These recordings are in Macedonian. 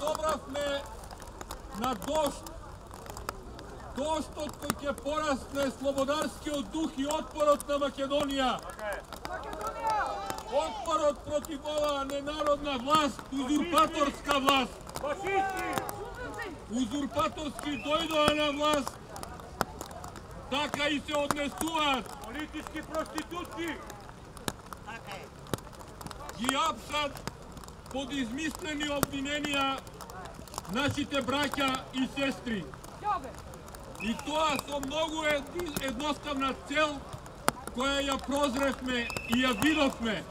собравме на дожд. Доштот кој ќе порасне слободарскиот дух и отпорот на Македонија. Отпорот против оваа ненародна власт, узурпаторска власт. Узурпаторски дојдоа на власт, така и се однесуваат. Политички проститутки. Ги апсат под измислени обвиненија нашите браќа и сестри. И тоа со многу едноставна цел која ја прозревме и ја видовме.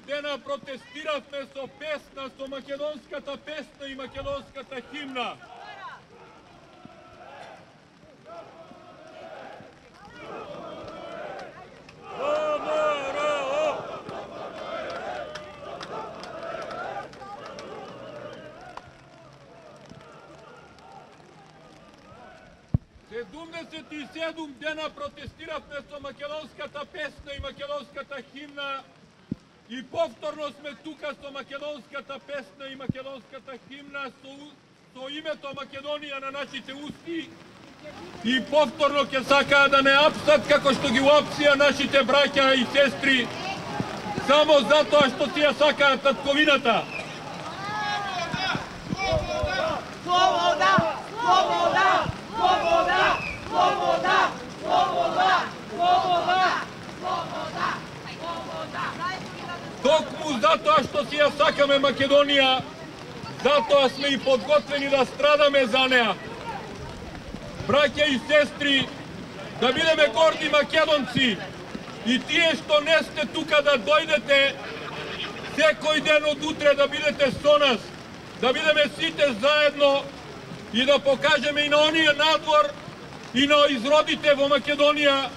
Дена протестиравме со песна, со македонската песна и македонската химна. Седум дена протестиравме со македонската песна и македонската химна. И повторно сме тука со македонската песна и македонската химна, со името Македонија на нашите усти. И повторно ќе сакаат да не апсат како што ги уапсија нашите браќа и сестри, само затоа што си ја сакаат татковината. Слобода! Слобода! Слобода! Слобода! Слобода! Слобода! Слобода! Токму затоа што си ја сакаме Македонија, затоа сме и подготвени да страдаме за неа. Браќа и сестри, да бидеме горди македонци и тие што не сте тука да дојдете секој ден од утре да бидете со нас, да бидеме сите заедно и да покажеме и на оние надвор и на изродите во Македонија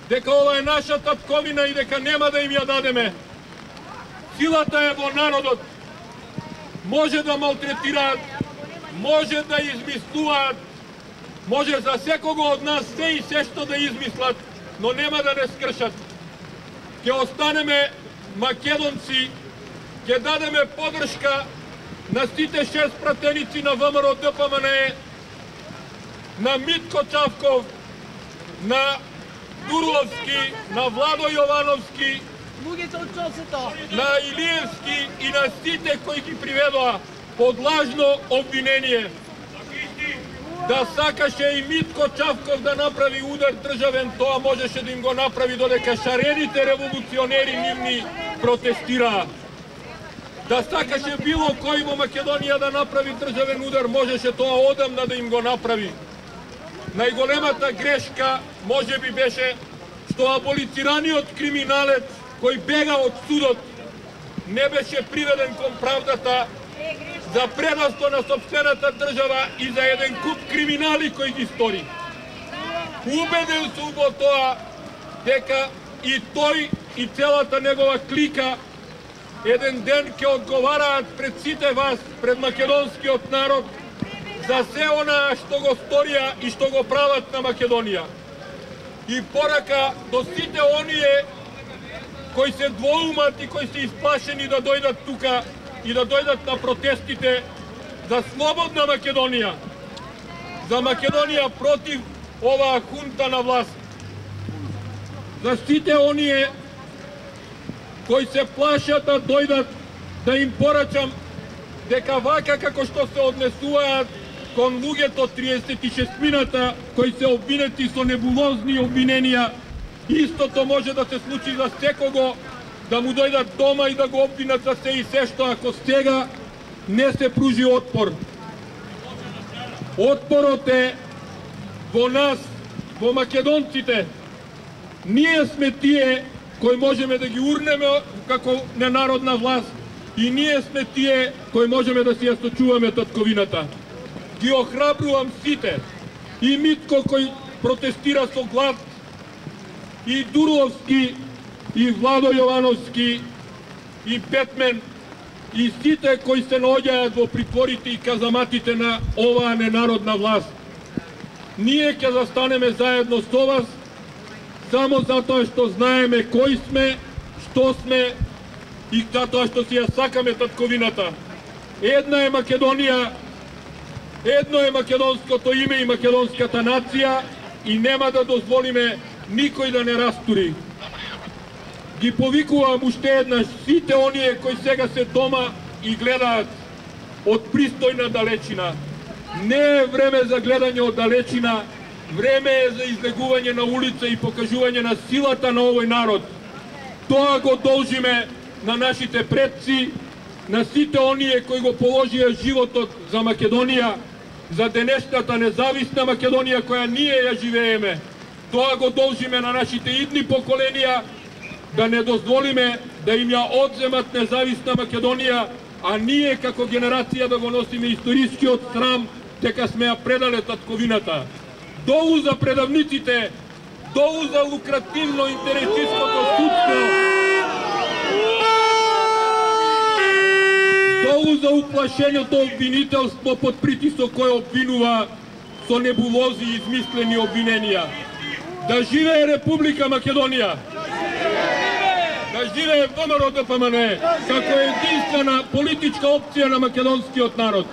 дека ова е наша татковина и дека нема да им ја дадеме. Силата е во народот. Може да малтретираат, може да измислуваат, може за секого од нас се и се што да измислат, но нема да не скршат. Ќе останеме македонци, ќе дадеме подршка на сите 6 пратеници на ВМРО ДПМНЕ, на Митко Чавков, на Дурловски, на Владо Јовановски, на Илиевски и на сите кои ги приведоа под лажно обвинение. Да сакаше и Митко Чавков да направи удар државен, тоа можеше да им го направи додека шарените револуционери нивни протестираа. Да сакаше било кој во Македонија да направи државен удар, можеше тоа одамна да им го направи. Најголемата грешка можеби беше што аболицираниот криминалец кој бега од судот не беше приведен кон правдата за предавство на сопствената држава и за еден куп криминали кои ги стори. Убеден сум во тоа дека и тој и целата негова клика еден ден ќе одговараат пред сите вас, пред македонскиот народ, за се она што го сторија и што го прават на Македонија. И порака до сите оние кои се двоумат и кои се исплашени да дојдат тука и да дојдат на протестите за слободна Македонија, за Македонија против оваа хунта на власт. За сите оние кои се плашат да дојдат, да им порачам дека вака како што се однесуваат кон луѓето 36 мината кои се обвинети со небулозни обвиненија, истото може да се случи за секого, да му дојдат дома и да го обвинат за се и се што ако сега не се пружи отпор. Отпорот е во нас, во македонците. Ние сме тие кои можеме да ги урнеме како ненародна власт и ние сме тие кои можеме да си ја сочуваме татковината. Ги охрабрувам сите, и Митко кој протестира со глад, и Дурловски, и Владо Јовановски, и Петмен, и сите кои се наоѓаат во притворите и казаматите на оваа ненародна власт. Ние ќе застанеме заедно со вас, само затоа што знаеме кои сме, што сме и затоа што си ја сакаме татковината. Една е Македонија, едно е македонското име и македонската нација и нема да дозволиме никој да не растури. Ги повикувам уште еднаш сите оние кои сега се дома и гледаат од пристојна далечина. Не е време за гледање од далечина, време е за излегување на улица и покажување на силата на овој народ. Тоа го должиме на нашите предци, на сите оние кои го положија животот за Македонија, за денешната независна Македонија која ние ја живееме. Тоа го должиме на нашите идни поколенија, да не дозволиме да им ја одземат независна Македонија, а ние како генерација да го носиме историскиот срам дека сме ја предале татковината. Долу за предавниците, долу за лукративно интересистското судство, долу за уплашеното обвинителство под притисок кој обвинува со небулози и измислени обвиненија. Да живее Република Македонија! Да живее ВМРО ДПМН како единствена политичка опција на македонскиот народ!